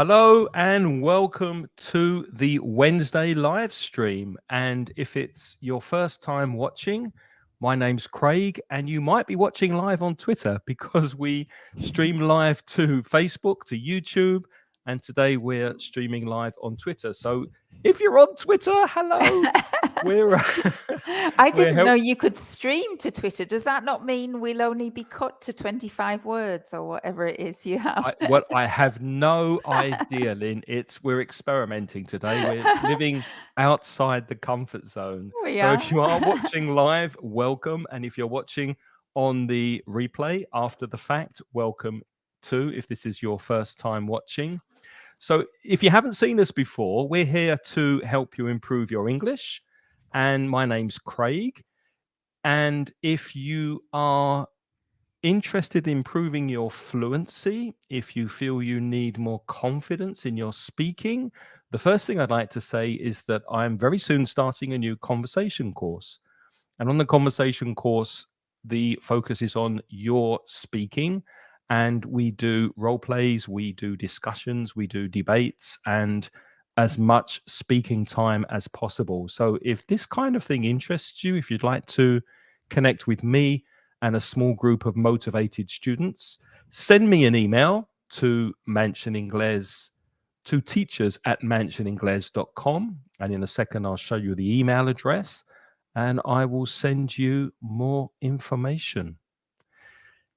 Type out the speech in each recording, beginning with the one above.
Hello and welcome to the Wednesday live stream. And if it's your first time watching, my name's Craig, and you might be watching live on Twitter because we stream live to Facebook, to YouTube, and today we're streaming live on Twitter. So if you're on Twitter, hello. We're I didn't know you could stream to Twitter. Does that not mean we'll only be cut to 25 words or whatever it is you have? I have no idea, Lynn. We're experimenting today. We're living outside the comfort zone. So if you are watching live, welcome. And if you're watching on the replay after the fact, welcome too, if this is your first time watching. So if you haven't seen us before, we're here to help you improve your English. And my name's Craig. And if you are interested in improving your fluency, if you feel you need more confidence in your speaking, the first thing I'd like to say is that I'm very soon starting a new conversation course. And on the conversation course, the focus is on your speaking. And we do role plays, we do discussions, we do debates, and as much speaking time as possible. So if this kind of thing interests you, if you'd like to connect with me and a small group of motivated students, send me an email to to teachers@mansioningles.com. And in a second, I'll show you the email address and I will send you more information.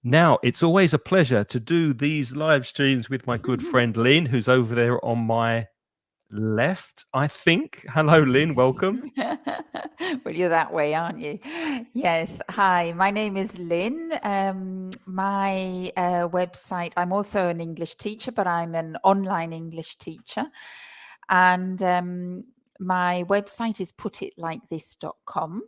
Now, it's always a pleasure to do these live streams with my good friend Lynn, who's over there on my left, I think. Hello, Lynn. Welcome. Well, you're that way, aren't you? Yes. Hi, my name is Lynn. My website, I'm also an English teacher, but I'm an online English teacher. And my website is putitlikethis.com.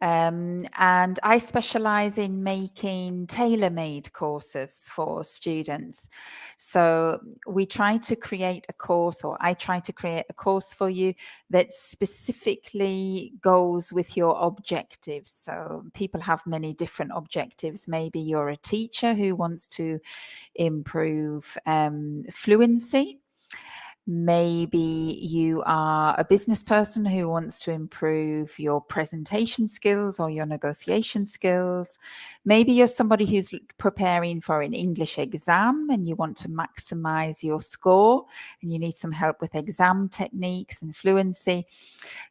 And I specialize in making tailor-made courses for students. So we try to create a course, or I try to create a course for you that specifically goes with your objectives. So people have many different objectives. Maybe you're a teacher who wants to improve fluency. Maybe you are a business person who wants to improve your presentation skills or your negotiation skills. Maybe you're somebody who's preparing for an English exam and you want to maximize your score and you need some help with exam techniques and fluency.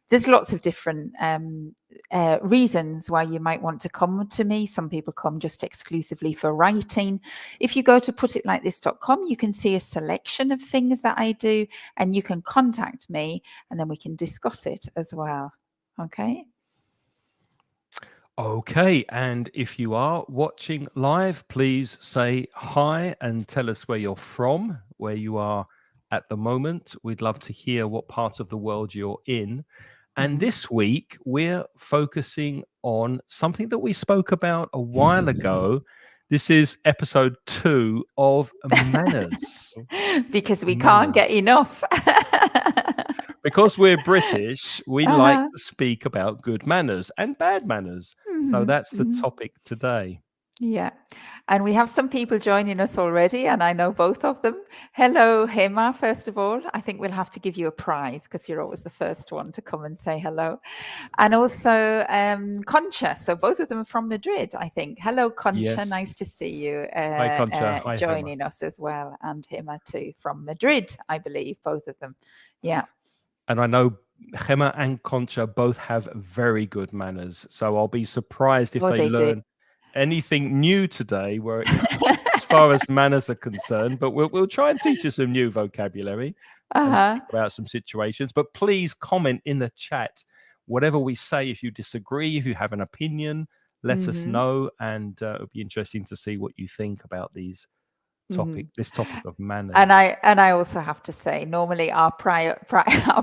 There's lots of different reasons why you might want to come to me. Some people come just exclusively for writing. If you go to putitlikethis.com, you can see a selection of things that I do, and you can contact me and then we can discuss it as well. Okay. Okay, and if you are watching live, please say hi and tell us where you're from, where you are at the moment. We'd love to hear what part of the world you're in. And this week, we're focusing on something that we spoke about a while ago. This is episode 2 of manners. Because we can't get enough. Because we're British, we like to speak about good manners and bad manners. So that's the topic today. Yeah. And we have some people joining us already, and I know both of them. Hello, Hema, first of all. I think we'll have to give you a prize because you're always the first one to come and say hello. And also Concha. So both of them are from Madrid, I think. Hello, Concha. Yes. Nice to see you Hi, Concha. Hi, joining Hema. us as well. And Hema too, from Madrid, I believe, both of them. Yeah. And I know Hema and Concha both have very good manners. So I'll be surprised if they learn anything new today as far as manners are concerned. But we'll try and teach you some new vocabulary and speak about some situations. But please comment in the chat whatever we say. If you disagree, if you have an opinion, let us know. And it'll be interesting to see what you think about this topic of manners. And I also have to say, normally our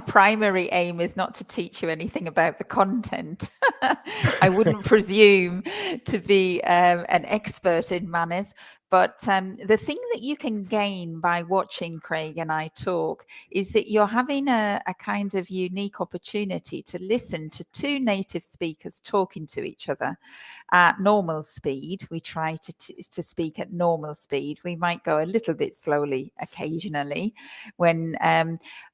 primary aim is not to teach you anything about the content. I wouldn't presume to be an expert in manners, But the thing that you can gain by watching Craig and I talk is that you're having a kind of unique opportunity to listen to two native speakers talking to each other at normal speed. We try to speak at normal speed. We might go a little bit slowly occasionally when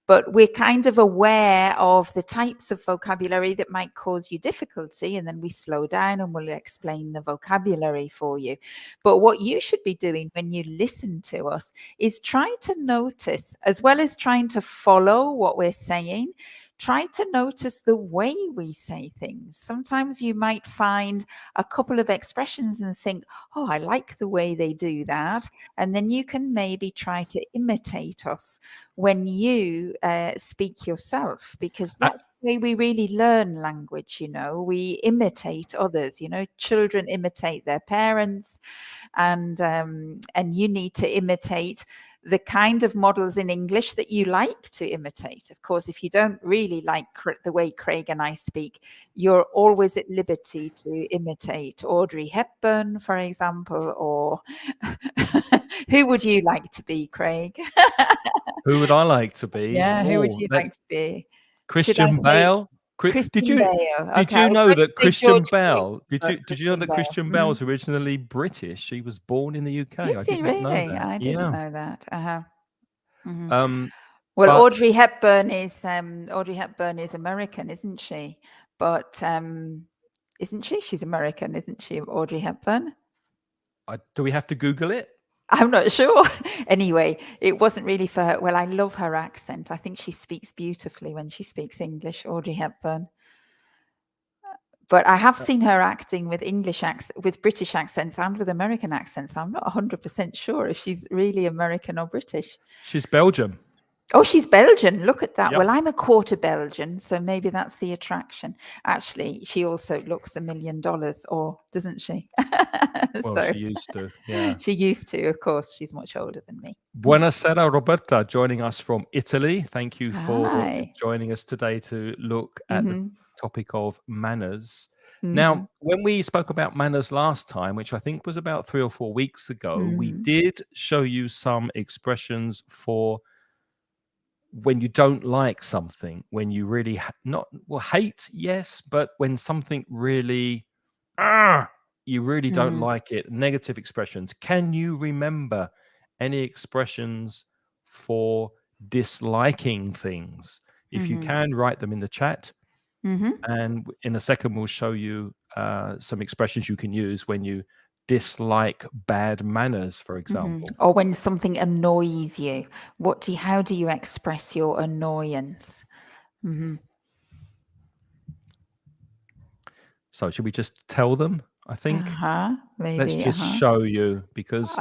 but we're kind of aware of the types of vocabulary that might cause you difficulty, and then we slow down and we'll explain the vocabulary for you. But what you should be doing when you listen to us is try to notice, as well as trying to follow what we're saying, try to notice the way we say things. Sometimes you might find a couple of expressions and think, oh, I like the way they do that. And then you can maybe try to imitate us when you speak yourself, because that's the way we really learn language. We imitate others. Children imitate their parents, and you need to imitate the kind of models in English that you like to imitate. Of course, if you don't really like the way Craig and I speak, you're always at liberty to imitate Audrey Hepburn, for example, or who would you like to be, Craig? Who would I like to be? Yeah, who would you like to be? Christian Bale. Christian Bale. Did you know that Christian Bell? Did you know that Bale. Christian Bell was originally British? She was born in the UK. Is he really? I didn't know that. Well, Audrey Hepburn is American, isn't she? But isn't she? She's American, isn't she, Audrey Hepburn? Do we have to Google it? I'm not sure. Anyway, it wasn't really for her. Well, I love her accent. I think she speaks beautifully when she speaks English, Audrey Hepburn. But I have seen her acting with with British accents and with American accents. I'm not 100% sure if she's really American or British. She's Belgian. Oh, she's Belgian. Look at that. Yep. Well, I'm a quarter Belgian, so maybe that's the attraction. Actually, she also looks $1 million, or doesn't she? Well, she used to. Yeah. She used to, of course. She's much older than me. Buonasera, Roberta, joining us from Italy. Thank you for joining us today to look at the topic of manners. Now, when we spoke about manners last time, which I think was about 3 or 4 weeks ago, we did show you some expressions for when you don't like something, when you really hate, yes, but when something really, you really don't like it, negative expressions. Can you remember any expressions for disliking things? If you can, write them in the chat. And in a second, we'll show you some expressions you can use when you dislike bad manners, for example. Or when something annoys you. How do you express your annoyance? So should we just tell them? I think maybe. Let's just show you, because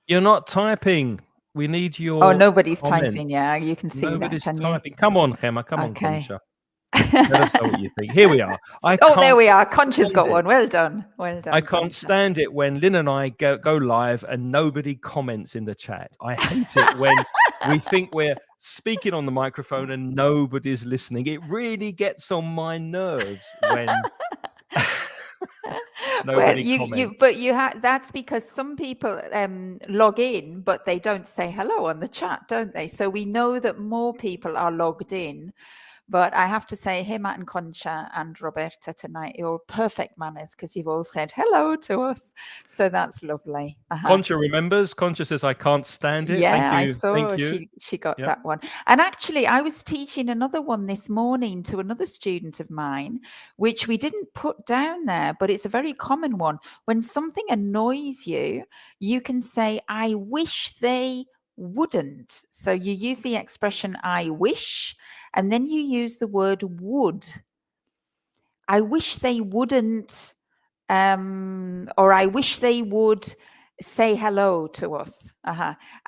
you're not typing. We need your. Oh, nobody's comments. typing. Yeah, you can see nobody's that. Typing. Come on, Gemma. Come on, Concha. Let us know what you think. Here we are. There we are. Concha's got one. Well done. Well done. I can't stand it when Lynn and I go live and nobody comments in the chat. I hate it when we think we're speaking on the microphone and nobody's listening. It really gets on my nerves when nobody comments. That's because some people log in, but they don't say hello on the chat, don't they? So we know that more people are logged in. But I have to say, hey, Matt and Concha and Roberta tonight, you're perfect manners because you've all said hello to us. So that's lovely. Concha remembers. Concha says, I can't stand it. Yeah, Thank you. I saw she got that one. And actually, I was teaching another one this morning to another student of mine, which we didn't put down there, but it's a very common one. When something annoys you, you can say, I wish they wouldn't. So you use the expression I wish, and then you use the word would. I wish they wouldn't, or I wish they would say hello to us.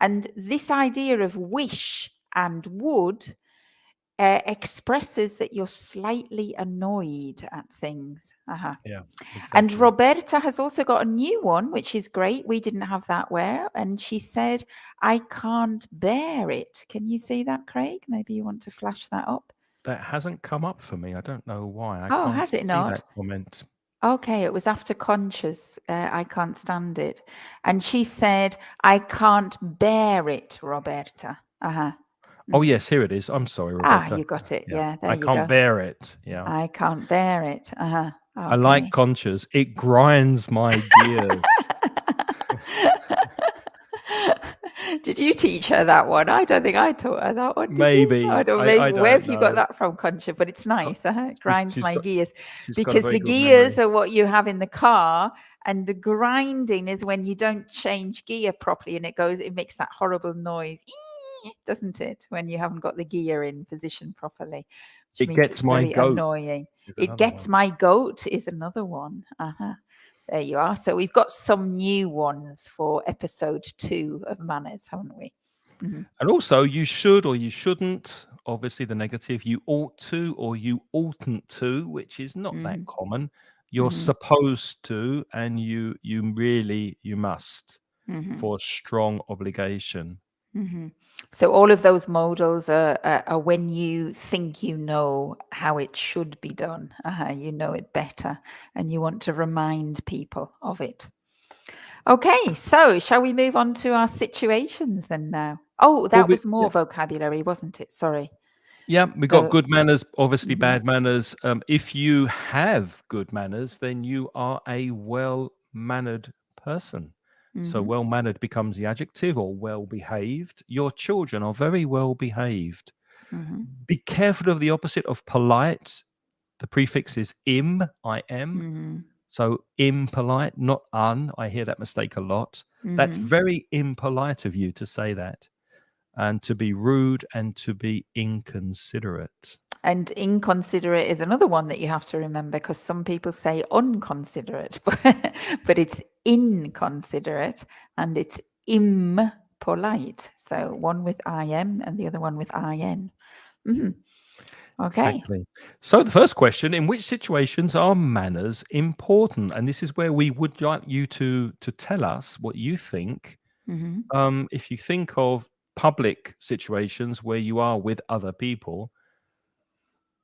And this idea of wish and would expresses that you're slightly annoyed at things. Yeah, exactly. And Roberta has also got a new one, which is great. We didn't have that and she said, I can't bear it. Can you see that, Craig? Maybe you want to flash that up. That hasn't come up for me. I don't know why. Has it not? That comment. Okay, it was after Concha's I Can't Stand It. And she said, I can't bear it, Roberta. Uh-huh. Oh, yes, here it is. I'm sorry, Roberta. You got it. Yeah. Yeah, there I you can't go. bear it. Yeah. I can't bear it. Uh-huh. I like Okay. Conchas. It grinds my gears. Did you teach her that one? I don't think I taught her that one. Did Maybe. you? I don't I maybe. Where don't have you got know. that from, Concha? But it's nice. It grinds She's my got gears. she's got a Because very the good memory. gears are what you have in the car, and the grinding is when you don't change gear properly and it makes that horrible noise, doesn't it? When you haven't got the gear in position properly, which It means gets it's my very goat annoying. is It another gets one. my goat is another one. There you are. So we've got some new ones for episode 2 of Manners, haven't we? And also, you should or you shouldn't. Obviously, the negative. You ought to or you oughtn't to, which is not that common. You're supposed to, and you must for strong obligation. So all of those modals are when you think you know how it should be done. You know it better, and you want to remind people of it. Okay, so shall we move on to our situations then now? Oh, that was more vocabulary, wasn't it? Sorry. Yeah, we got good manners, obviously bad manners. If you have good manners, then you are a well-mannered person. So well-mannered becomes the adjective, or well-behaved. Your children are very well-behaved. Be careful of the opposite of polite. The prefix is im, I-M. So impolite, not un. I hear that mistake a lot. That's very impolite of you to say that. And to be rude and to be inconsiderate. And inconsiderate is another one that you have to remember, because some people say unconsiderate, but it's inconsiderate and it's impolite. So one with im and the other one with in. Okay. Exactly. So the first question: in which situations are manners important? And this is where we would like you to tell us what you think. If you think of public situations where you are with other people,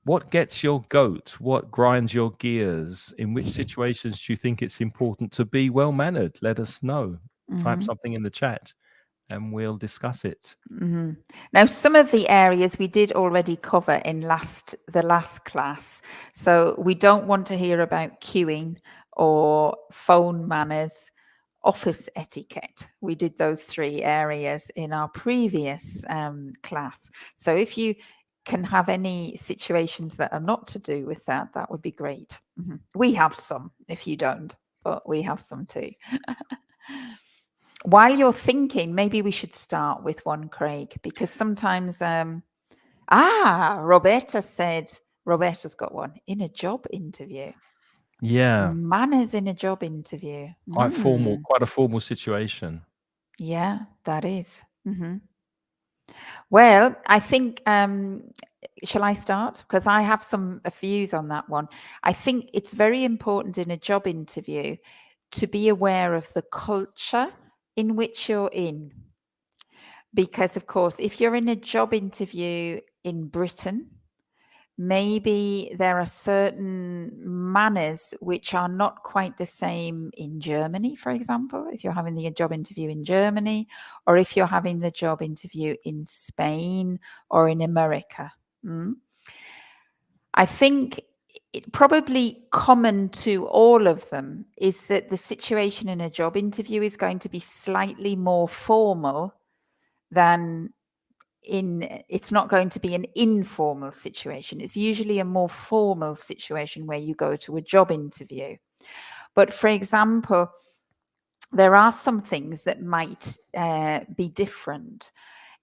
what gets your goat? What grinds your gears? In which situations do you think it's important to be well-mannered? Let us know. Type something in the chat and we'll discuss it. Now, some of the areas we did already cover in the last class. So we don't want to hear about queuing or phone manners, office etiquette. We did those 3 areas in our previous class. So if you can have any situations that are not to do with that, that would be great. We have some, if you don't, but we have some too. While you're thinking, maybe we should start with one, Craig, because sometimes Roberta's got one in a job interview. Yeah. Manners in a job interview. Quite formal, quite a formal situation. Yeah, that is. Well, I think, shall I start? Because I have some views on that one. I think it's very important in a job interview to be aware of the culture in which you're in. Because, of course, if you're in a job interview in Britain, maybe there are certain manners which are not quite the same in Germany, for example, if you're having the job interview in Germany, or if you're having the job interview in Spain or in America. I think probably common to all of them is that the situation in a job interview is going to be slightly more formal than it's not going to be an informal situation. It's usually a more formal situation where you go to a job interview. But for example, there are some things that might be different.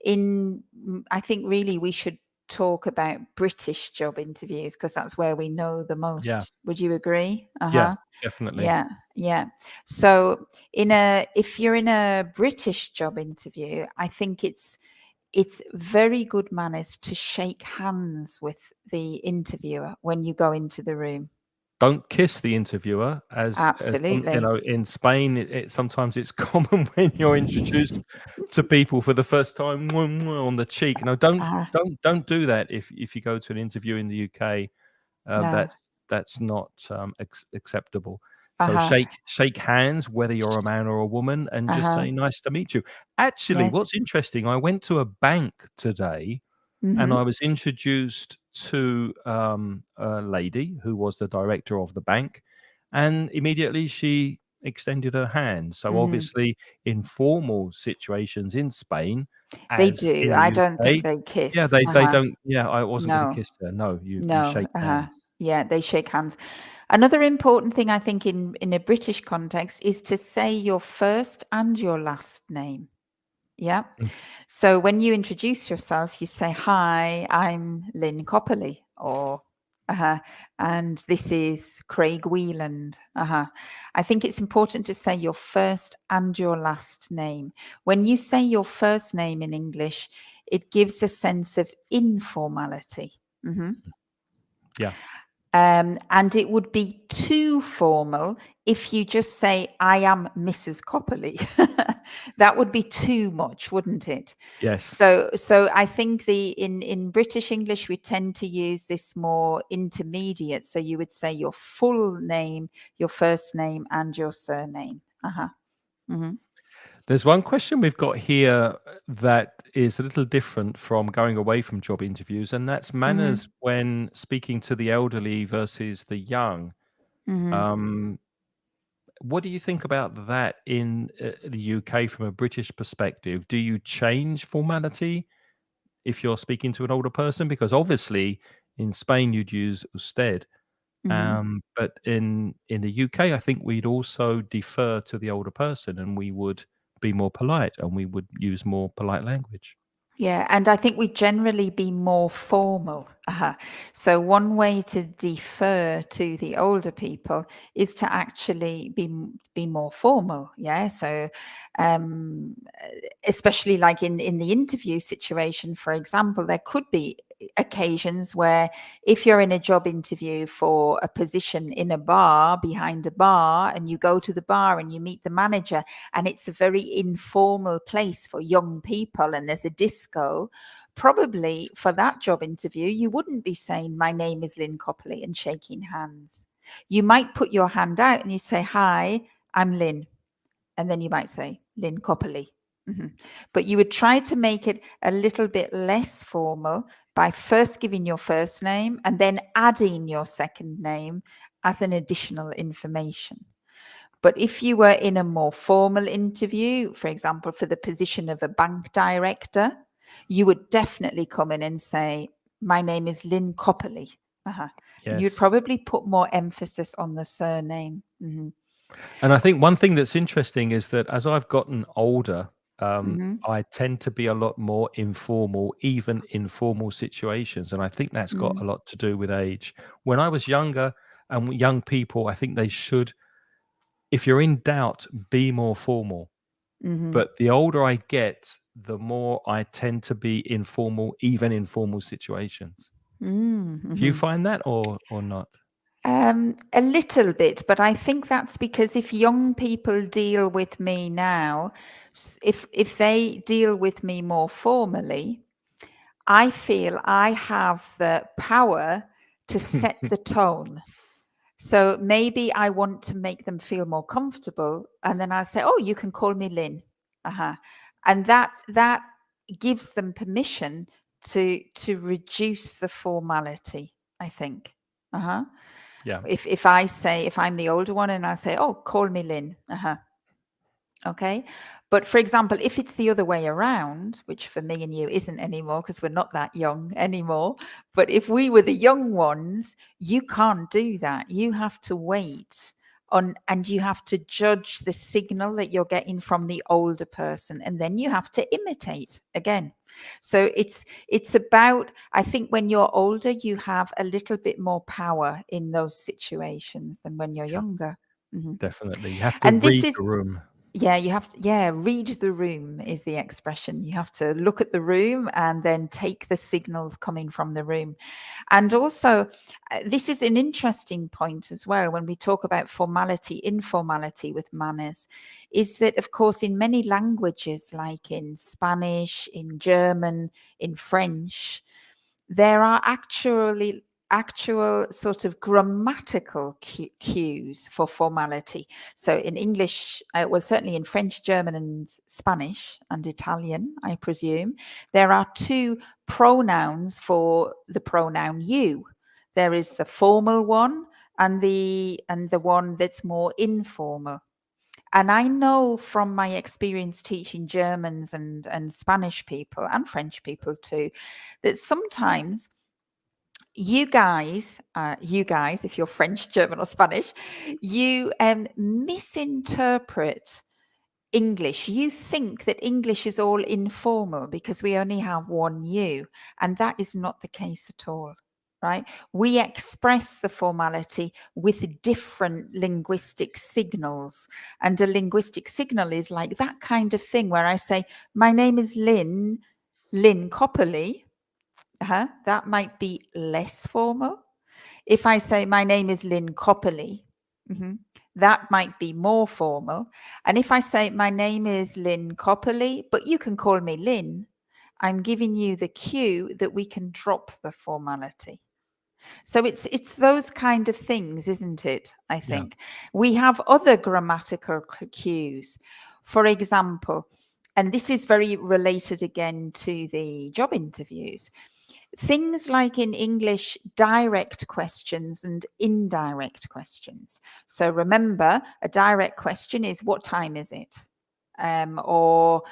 I think really we should talk about British job interviews because that's where we know the most. Yeah. Would you agree? Yeah, definitely. Yeah. So if you're in a British job interview, I think it's very good manners to shake hands with the interviewer when you go into the room. Don't kiss the interviewer, Absolutely. in Spain, sometimes it's common when you're introduced to people for the first time on the cheek. No, don't do that if you go to an interview in the UK. No. that's not acceptable. So Uh-huh. shake hands, whether you're a man or a woman, and just Uh-huh. say nice to meet you. Actually, Yes. what's interesting, I went to a bank today and I Mm-hmm. was introduced to a lady who was the director of the bank, and immediately she extended her hand. So Mm-hmm. obviously, in formal situations in Spain, They as do. in the I don't think UK, they yeah, kiss. they Uh-huh. don't. Yeah, I wasn't going to No. kiss her. No, you No. shake Uh-huh. hands. Yeah, they shake hands. Another important thing I think in a British context is to say your first and your last name. Yeah. Mm. So when you introduce yourself, you say, "Hi, I'm Lynn Copperly," or and this is Craig Wheeland. I think it's important to say your first and your last name. When you say your first name in English, it gives a sense of informality. Mhm. Yeah. And it would be too formal if you just say, "I am Mrs. Copperly." That would be too much, wouldn't it? Yes. So I think in British English we tend to use this more intermediate. So you would say your full name, your first name, and your surname. Mhm. There's one question we've got here that is a little different from going away from job interviews, and that's Mhm. manners when speaking to the elderly versus the young. Mhm. Um, what do you think about that in the UK from a British perspective? Do you change formality if you're speaking to an older person? Because obviously in Spain you'd use usted, Mhm. but in the UK I think we'd also defer to the older person and we would be more polite and we would use more polite language. Yeah, and I think we generally be more formal. So one way to defer to the older people is to actually be more formal. Yeah. So, um, especially like in the interview situation, for example, there could be occasions where if you're in a job interview for a position in a bar behind a bar and you go to the bar and you meet the manager and it's a very informal place for young people and there's a disco, probably for that job interview, you wouldn't be saying, "My name is Lynn Copley," and shaking hands. You might put your hand out and you say, "Hi, I'm Lynn." And then you might say, "Lynn Copley." But you would try to make it a little bit less formal by first giving your first name and then adding your second name as an additional information. But if you were in a more formal interview, for example, for the position of a bank director, you would definitely come in and say, "My name is Lynn Copperly." And you'd Yes. probably put more emphasis on the surname. And I think one thing that's interesting is that as I've gotten older, Hmm. I tend to be a lot more informal, even in formal situations. And I think that's got Hmm. a lot to do with age. When I was younger and young people, I think they should, if you're in doubt, be more formal. Hmm. But the older I get, the more I tend to be informal, even in formal situations. Do you Mm-hmm. find that or not? A little bit, but I think that's because if young people deal with me now, if they deal with me more formally, I feel I have the power to set the tone. So maybe I want to make them feel more comfortable, and then I say, "Oh, you can call me Lynn," and that gives them permission to reduce the formality. I think. Uh-huh. Yeah. If I say, if I'm the older one and I say, "Oh, call me Lynn," okay. But for example, if it's the other way around, which for me and you isn't anymore because we're not that young anymore, but if we were the young ones, you can't do that. You have to wait on and you have to judge the signal that you're getting from the older person and then you have to imitate again. So it's about, I think when you're older, you have a little bit more power in those situations than when you're Yeah, younger. Mhm. definitely. You have to And this read the is room. yeah, you have to, yeah, read the room is the expression. You have to look at the room and then take the signals coming from the room. And also, this is an interesting point as well when we talk about formality, informality with manners, is that, of course, in many languages, like in Spanish, in German, in French, there are actually actual sort of grammatical cues for formality. So in English, well, certainly in French, German, and Spanish, and Italian, I presume, there are two pronouns for the pronoun you. There is the formal one and the one that's more informal. And I know from my experience teaching Germans and Spanish people and French people too, that sometimes you guys, if you're French, German, or Spanish, you misinterpret English. You think that English is all informal because we only have one you, and that is not the case at all, right? We express the formality with different linguistic signals, and a linguistic signal is like that kind of thing where I say, my name is Lynn Copperly. That might be less formal. If I say my name is Lynn Copperly, that might be more formal. And if I say my name is Lynn Copperly, but you can call me Lynn, I'm giving you the cue that we can drop the formality. So it's those kind of things, isn't it? I think we have other grammatical cues. For example, and this is very related again to the job interviews. Things like in English, direct questions and indirect questions. So remember, a direct question is what time is it? Or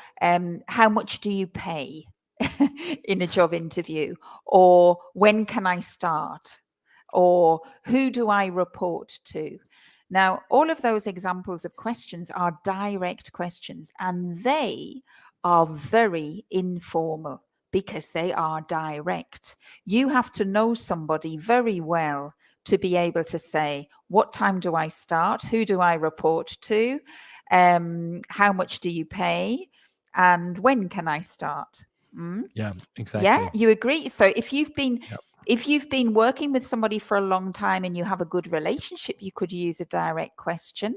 how much do you pay in a job interview? Or when can I start? Or who do I report to? Now, all of those examples of questions are direct questions, and they are very informal because they are direct. You have to know somebody very well to be able to say, what time do I start? Who do I report to? How much do you pay? And when can I start? Yeah, exactly. Yeah, you agree. So if you've been working with somebody for a long time and you have a good relationship, you could use a direct question.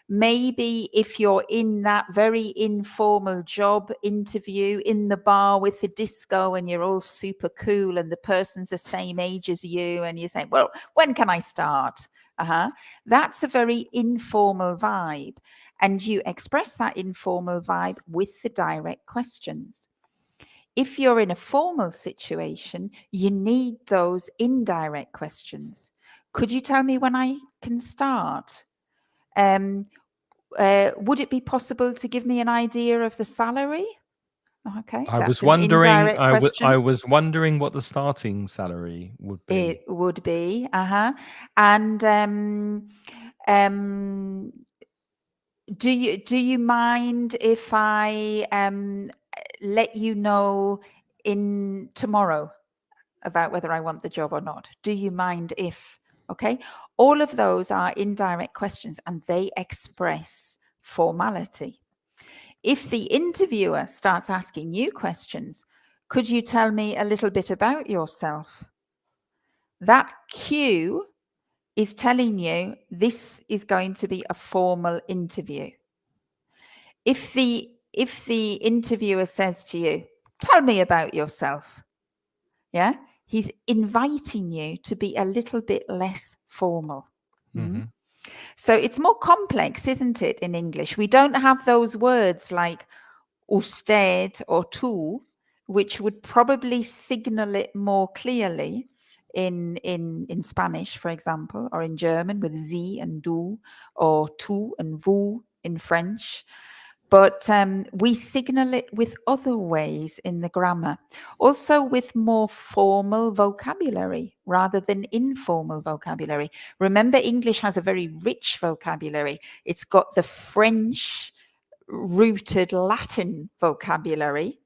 Maybe if you're in that very informal job interview in the bar with the disco and you're all super cool and the person's the same age as you and you're saying, well, when can I start? That's a very informal vibe. And you express that informal vibe with the direct questions. If you're in a formal situation, you need those indirect questions. Could you tell me when I can start? Would it be possible to give me an idea of the salary? Okay, that's an indirect question. I was wondering what the starting salary would be. It would be, and do you mind if I let you know in tomorrow about whether I want the job or not? Do you mind if? Okay, all of those are indirect questions and they express formality. If the interviewer starts asking you questions, could you tell me a little bit about yourself? That cue is telling you this is going to be a formal interview. If the interviewer says to you, tell me about yourself, yeah, he's inviting you to be a little bit less formal. So it's more complex, isn't it, in English? We don't have those words like usted or tú, which would probably signal it more clearly in Spanish, for example, or in German with sie and du, or tú and vous in French. But we signal it with other ways in the grammar, also with more formal vocabulary rather than informal vocabulary. Remember, English has a very rich vocabulary. It's got the French rooted Latin vocabulary,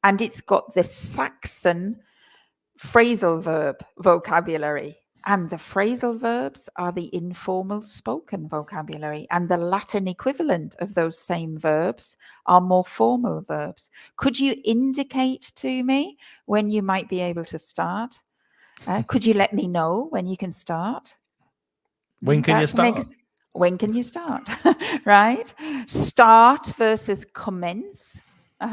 and it's got the Saxon phrasal verb vocabulary. And the phrasal verbs are the informal spoken vocabulary, and the Latin equivalent of those same verbs are more formal verbs. Could you indicate to me when you might be able to start? Could you let me know when you can start? When can you start? When can you start? Right? Start versus commence. We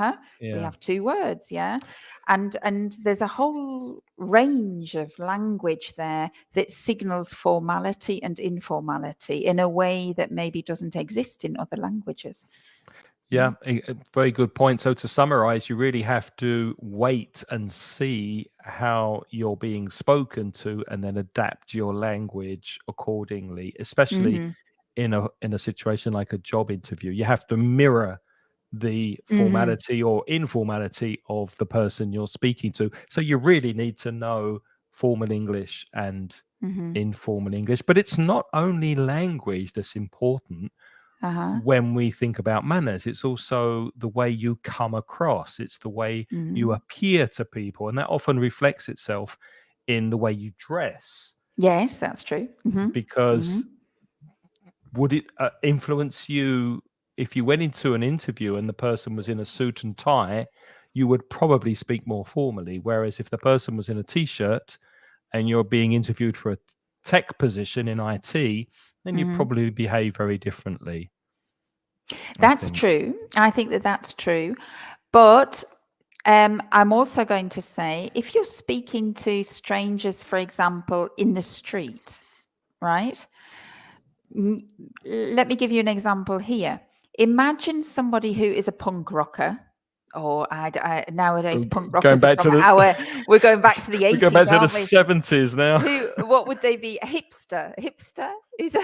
Yeah. have two words, yeah. And there's a whole range of language there that signals formality and informality in a way that maybe doesn't exist in other languages. Yeah, a very good point. So to summarize, you really have to wait and see how you're being spoken to and then adapt your language accordingly, especially in a situation like a job interview. You have to mirror the formality or informality of the person you're speaking to. So you really need to know formal English and informal English. But it's not only language that's important when we think about manners. It's also the way you come across, it's the way you appear to people, and that often reflects itself in the way you dress. Yes, that's true. Because would it influence you if you went into an interview and the person was in a suit and tie? You would probably speak more formally, whereas if the person was in a t-shirt and you're being interviewed for a tech position in IT, then you probably behave very differently. That's true. I think that that's true. But I'm also going to say, if you're speaking to strangers, for example, in the street, right? Let me give you an example here. Imagine somebody who is a punk rocker, or nowadays punk rockers are from we're going back to the 80s, we're going back to the aren't we? 70s now. What would they be? A hipster? Hipster is a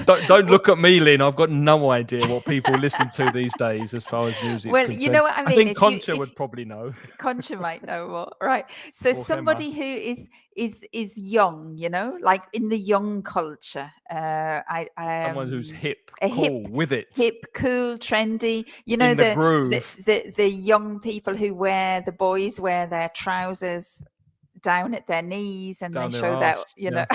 don't look at me, Lynn. I've got no idea what people listen to these days as far as music. Well, concerned. you know what I mean. I think Concha would probably know. Concha might know more, right? So somebody who is young, you know, like in the young culture. Someone who's hip, cool, with it, hip, cool, trendy. You know, the groove. The young people who the boys wear their trousers down at their knees and they show that, you know.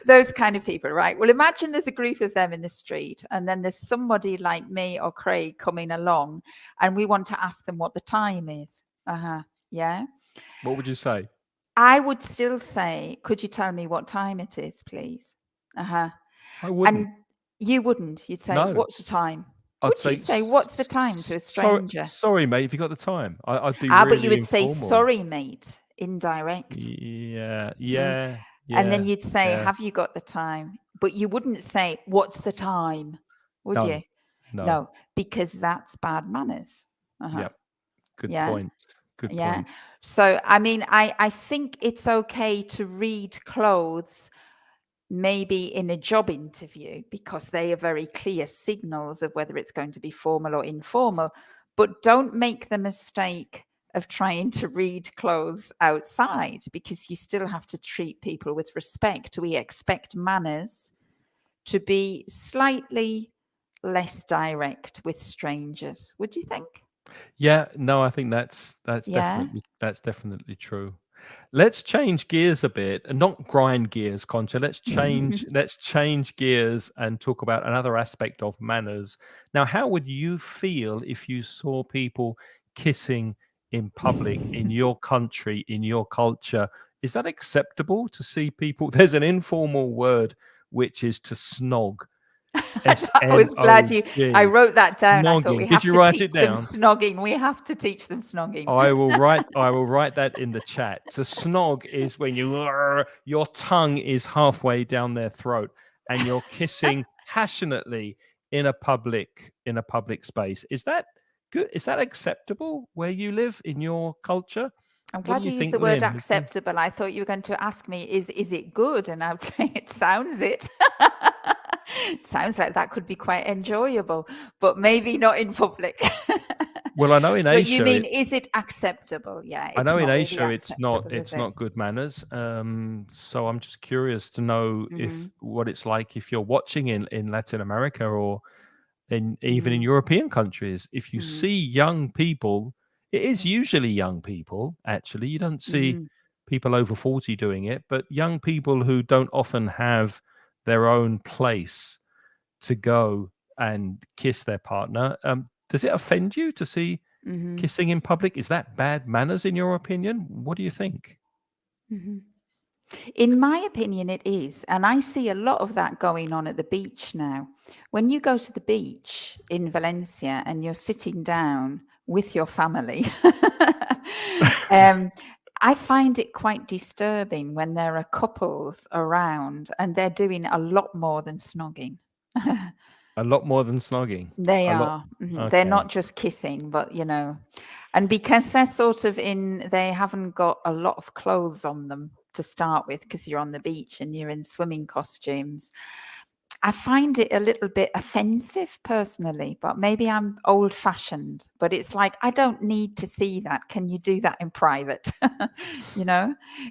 Those kind of people, right? Well, imagine there's a group of them in the street, and then there's somebody like me or Craig coming along, and we want to ask them what the time is. Yeah. What would you say? I would still say, could you tell me what time it is, please? I wouldn't. And you wouldn't. You'd say, no. What's the time? Would you say, what's the time to a stranger? Sorry, mate, if you got the time. I'd be but you would informal. say, sorry, mate, indirect. Yeah. And then you'd say, have you got the time? But you wouldn't say, what's the time? Would you? No, because that's bad manners. Yep. Good point. Good point. So, I mean, I think it's okay to read clothes maybe in a job interview because they are very clear signals of whether it's going to be formal or informal. But don't make the mistake of trying to read clothes outside, because you still have to treat people with respect. We expect manners to be slightly less direct with strangers. Would you think? Yeah, no, I think that's definitely true. Let's change gears a bit, and not grind gears, Concha. Let's change gears and talk about another aspect of manners. Now, how would you feel if you saw people kissing in public in your country, in your culture? Is that acceptable to see people? There's an informal word which is to snog. I was glad I wrote that down. Snogging. I thought we have to teach them snogging. We have to teach them snogging. I will write that in the chat. To snog is when your tongue is halfway down their throat and you're kissing passionately in a public space. Is that good? Is that acceptable where you live in your culture? I'm glad you used the word acceptable. I thought you were going to ask me, is it good? And I would say it sounds it. Sounds like that could be quite enjoyable, but maybe not in public. Well, I know in Asia. But you mean, is it acceptable? Yeah. I know in Asia it's not good manners. So I'm just curious to know if what it's like if you're watching in Latin America or even in European countries. If you see young people, it is usually young people. Actually, you don't see people over 40 doing it, but young people who don't often have their own place to go and kiss their partner. Does it offend you to see kissing in public? Is that bad manners in your opinion? What do you think? In my opinion, it is. And I see a lot of that going on at the beach now. When you go to the beach in Valencia and you're sitting down with your family, I find it quite disturbing when there are couples around and they're doing a lot more than snogging. A lot more than snogging. They A lot. are. They're Okay. not just kissing, but and because they're sort of they haven't got a lot of clothes on them to start with, because you're on the beach and you're in swimming costumes. I find it a little bit offensive personally, but maybe I'm old fashioned. But it's like, I don't need to see that. Can you do that in private?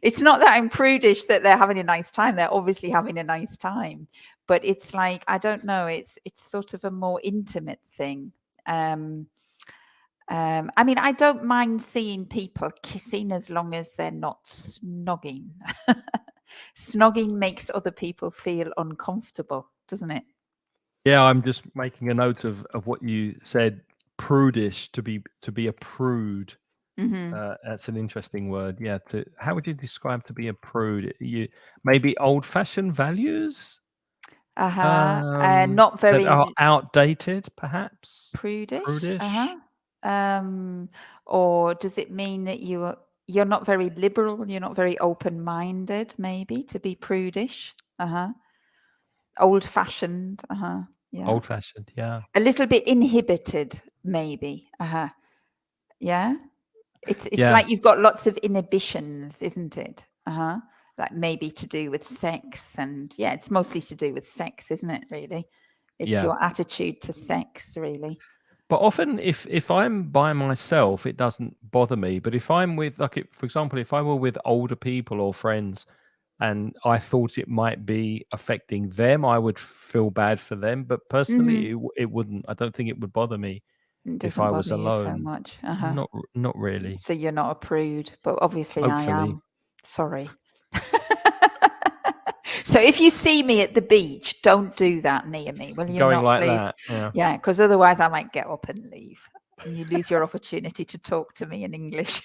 It's not that I'm prudish that they're having a nice time. They're obviously having a nice time. But it's like, I don't know, it's sort of a more intimate thing. I mean, I don't mind seeing people kissing as long as they're not snogging. Snogging makes other people feel uncomfortable, doesn't it? Yeah, I'm just making a note of what you said. Prudish, to be a prude. That's an interesting word. Yeah. How would you describe to be a prude? You maybe old-fashioned values Not that are very outdated, perhaps. prudish. Prudish. Or does it mean that you're not very liberal? You're not very open-minded, maybe, to be prudish? Old-fashioned. Yeah. Old-fashioned. Yeah. A little bit inhibited, maybe. Yeah. It's Yeah. like you've got lots of inhibitions, isn't it? Like maybe to do with sex, and it's mostly to do with sex, isn't it? Really, it's your attitude to sex, really. But often, if I'm by myself, it doesn't bother me. But if I'm with, like, for example, if I were with older people or friends, and I thought it might be affecting them, I would feel bad for them. But personally, it wouldn't. I don't think it would bother me It if doesn't I was bother you so alone. much. Not really. So you're not a prude, but obviously I Hopefully. am. Sorry. So if you see me at the beach, don't do that near me. Will you Going not, like please? that. Yeah, because otherwise I might get up and leave, and you lose your opportunity to talk to me in English.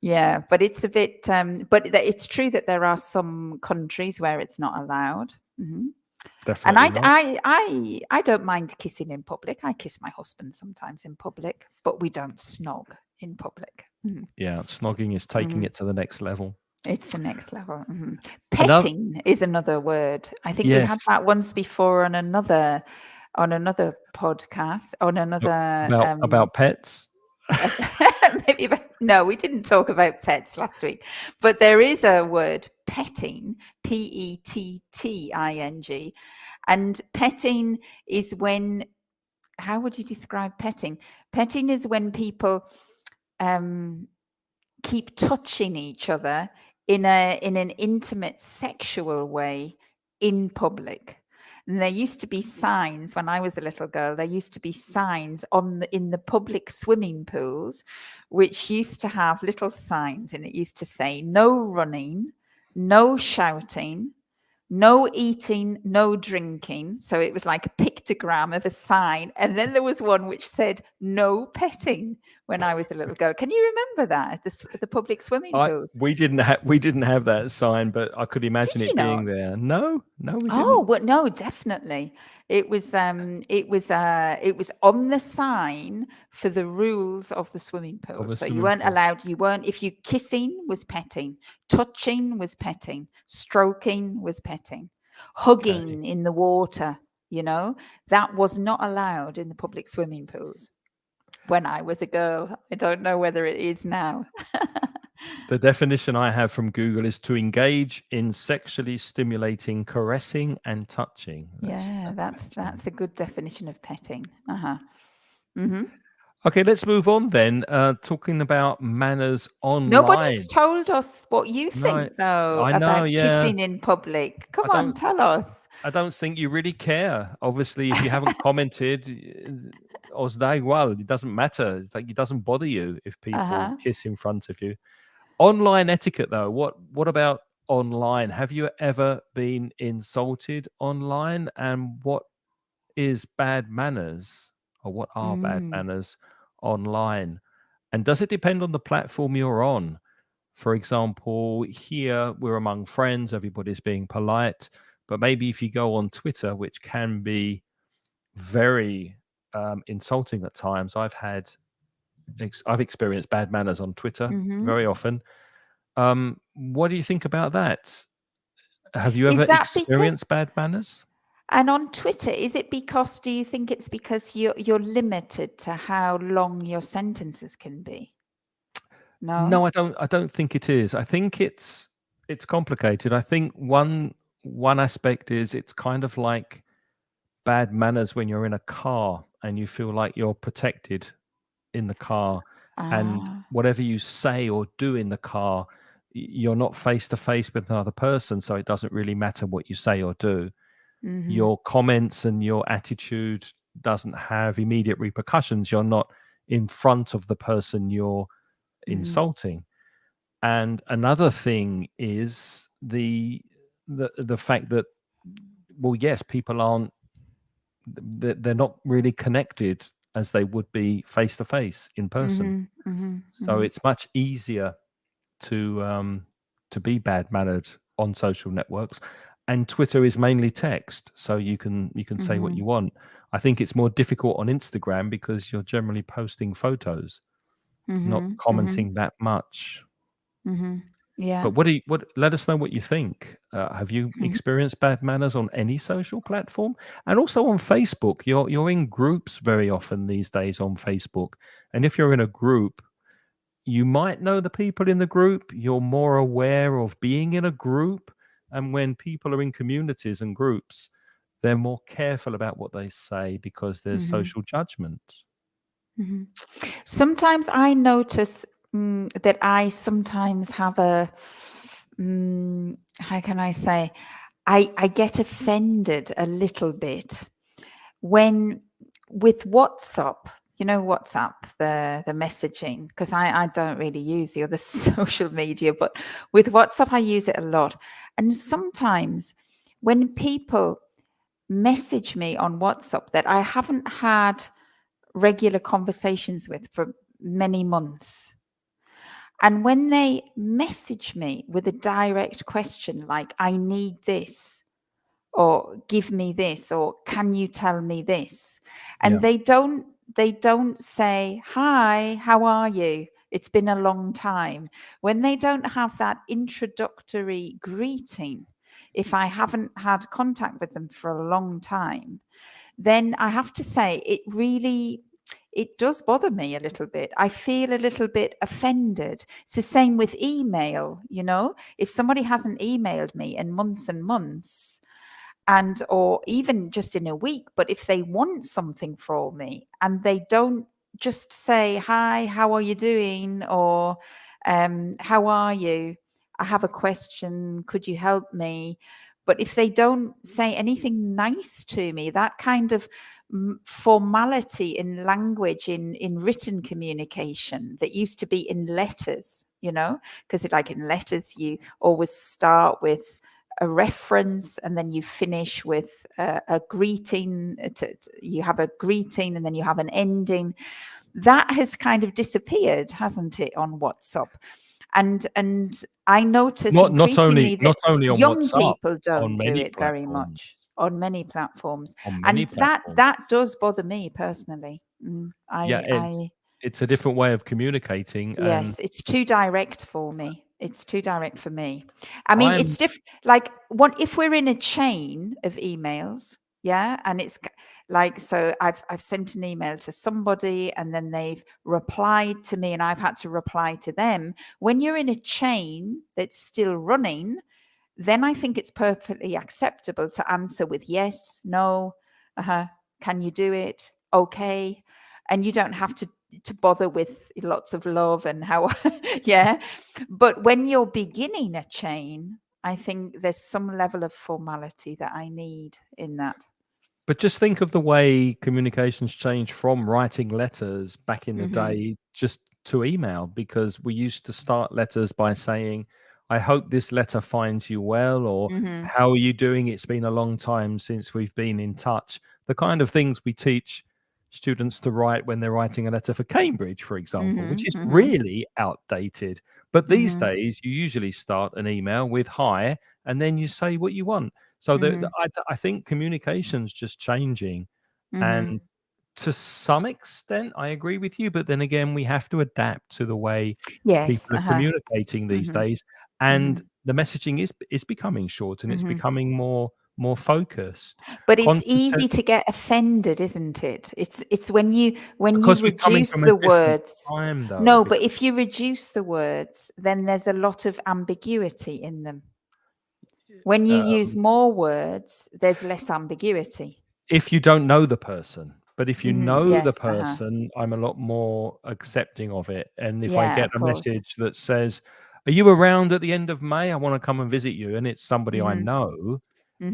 Yeah, but it's a bit. But it's true that there are some countries where it's not allowed. Definitely And not. I don't mind kissing in public. I kiss my husband sometimes in public, but we don't snog in public. Yeah, snogging is taking it to the next level. It's the next level. Petting is another word. I think we had Yes. that once before on another podcast, on another About pets. maybe no, we didn't talk about pets last week, but there is a word, petting, petting, and petting is when. How would you describe petting? Petting is when people keep touching each other in an intimate sexual way in public. And there used to be signs when I was a little girl. There used to be signs in the public swimming pools, which used to have little signs, and it used to say no running, no shouting, no eating, no drinking. So it was like a pictogram of a sign. And then there was one which said no petting when I was a little girl. Can you remember that at the public swimming pools? We didn't have that sign, but I could imagine it being there. No, we didn't. Oh, well, no, definitely. It was on the sign for the rules of the swimming pool. So you weren't allowed, if you kissing was petting, touching was petting, stroking was petting, hugging in the water, that was not allowed in the public swimming pools when I was a girl. I don't know whether it is now. The definition I have from Google is to engage in sexually stimulating caressing and touching. That's a good definition of petting. Okay, let's move on then. Talking about manners online. Nobody's told us what you think, though, about kissing in public. Come on, tell us. I don't think you really care. Obviously, if you haven't commented, os da igual. It doesn't matter. It's like it doesn't bother you if people kiss in front of you. Online etiquette, though, what about online? Have you ever been insulted online? And what is bad manners, or what are bad manners online? And does it depend on the platform you're on? For example, here we're among friends, everybody's being polite. But maybe if you go on Twitter, which can be very insulting at times, I've experienced bad manners on Twitter Mm-hmm. very often. What do you think about that? Have you Is ever that because, experienced bad manners? and on Twitter, is it because, do you think it's because you're limited to how long your sentences can be? No? No, I don't think it is. I think it's complicated. I think one aspect is it's kind of like bad manners when you're in a car and you feel like you're protected in the car, and Ah, whatever you say or do in the car, you're not face to face with another person, so it doesn't really matter what you say or do. mm-hmm. Your comments and your attitude doesn't have immediate repercussions. You're not in front of the person you're Mm-hmm. insulting. And another thing is the fact that, well, yes, people aren't, they're not really connected as they would be face to face in person. Mm-hmm. Mm-hmm. So Mm-hmm. it's much easier to be bad mannered on social networks. And Twitter is mainly text, so you can say what Mm-hmm. you want. I think it's more difficult on Instagram because you're generally posting photos, not Mm-hmm. Mm-hmm. commenting that much. Mm-hmm. Yeah. But let us know what you think. Have you experienced bad manners on any social platform? And also on Facebook. You're in groups very often these days on Facebook. And if you're in a group, you might know the people in the group. You're more aware of being in a group. And when people are in communities and groups, they're more careful about what they say because there's Mm-hmm. social judgment. Mm-hmm. Sometimes I notice that I sometimes have how can I say, I get offended a little bit when with WhatsApp, WhatsApp, the messaging, because I don't really use the other social media, but with WhatsApp, I use it a lot. And sometimes when people message me on WhatsApp that I haven't had regular conversations with for many months, and when they message me with a direct question like, I need this, or give me this, or can you tell me this, and Yeah. they don't say, hi, how are you, it's been a long time. When they don't have that introductory greeting, if I haven't had contact with them for a long time, then I have to say it does bother me a little bit. I feel a little bit offended. It's the same with email, if somebody hasn't emailed me in months and months, and or even just in a week, but if they want something from me and they don't just say, hi, how are you doing, or how are you, I have a question, could you help me, but if they don't say anything nice to me, that kind of formality in language, in written communication that used to be in letters, because like in letters you always start with a reference and then you finish with a greeting. You have a greeting and then you have an ending. That has kind of disappeared, hasn't it, on WhatsApp? And I notice Not only increasingly that not only on young WhatsApp, people on don't do many it very much platforms. on many platforms, On many and that platforms. that does bother me personally. Yeah, it's a different way of communicating, and Yes, it's too direct for me. It's too direct for me. I mean, I'm it's different. Like, one, if we're in a chain of emails, yeah, and like, so I've sent an email to somebody, and then they've replied to me, and I've had to reply to them. When you're in a chain that's still running, then I think it's perfectly acceptable to answer with yes, no, can you do it? Okay. And you don't have to bother with lots of love and how yeah. But when you're beginning a chain, I think there's some level of formality that I need in that. But just think of the way communications changed from writing letters back in the Mm-hmm. day just to email, because we used to start letters by saying, I hope this letter finds you well, or Mm-hmm. how are you doing? It's been a long time since we've been in touch. The kind of things we teach students to write when they're writing a letter for Cambridge, for example, which Mhm. is Mhm. really outdated. But these Mhm. days, you usually start an email with "Hi," and then you say what you want. So Mhm. I think communication's just changing, Mhm. and to some extent, I agree with you. But then again, we have to adapt to the way Yes. people are Uh-huh. communicating these Mhm. days, and Mhm. the messaging is becoming short and it's Mhm. becoming more focused. But it's Concha says, easy to get offended, isn't it? It's when you because we're coming reduce from a the different words. time, though. No, but if you reduce the words, then there's a lot of ambiguity in them. When you use Um, more words, there's less ambiguity. if you don't know the person. But if you Mhm. know the Yes. Uh-huh. person, I'm a lot more accepting of it. And if I Yeah, get of a course. message that says, "Are you around at the end of May? I want to come and visit you," and it's somebody I Mhm. know,